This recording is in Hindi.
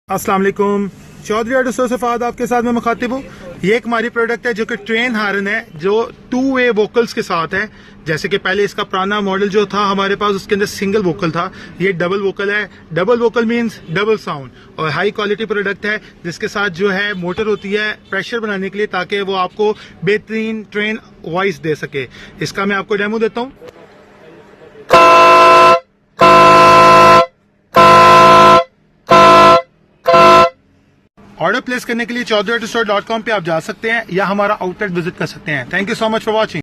अस्सलाम वालेकुम, चौधरी ऑटो स्टोर से फाद आपके साथ में मुखातिब हूँ। ये एक हमारी प्रोडक्ट है जो कि ट्रेन हारन है, जो 2 वे वोकल्स के साथ है। जैसे कि पहले इसका पुराना मॉडल जो था हमारे पास, उसके अंदर सिंगल वोकल था। ये डबल वोकल है। Double vocal means double sound, और हाई क्वालिटी प्रोडक्ट है जिसके साथ जो है मोटर होती है प्रेशर बनाने के लिए, ताकि वो आपको बेहतरीन ट्रेन वॉइस दे सके। इसका मैं आपको डेमो देता हूँ। ऑर्डर प्लेस करने के लिए chaudhryautostore.com पे आप जा सकते हैं या हमारा आउटलेट विजिट कर सकते हैं। Thank you so much for watching.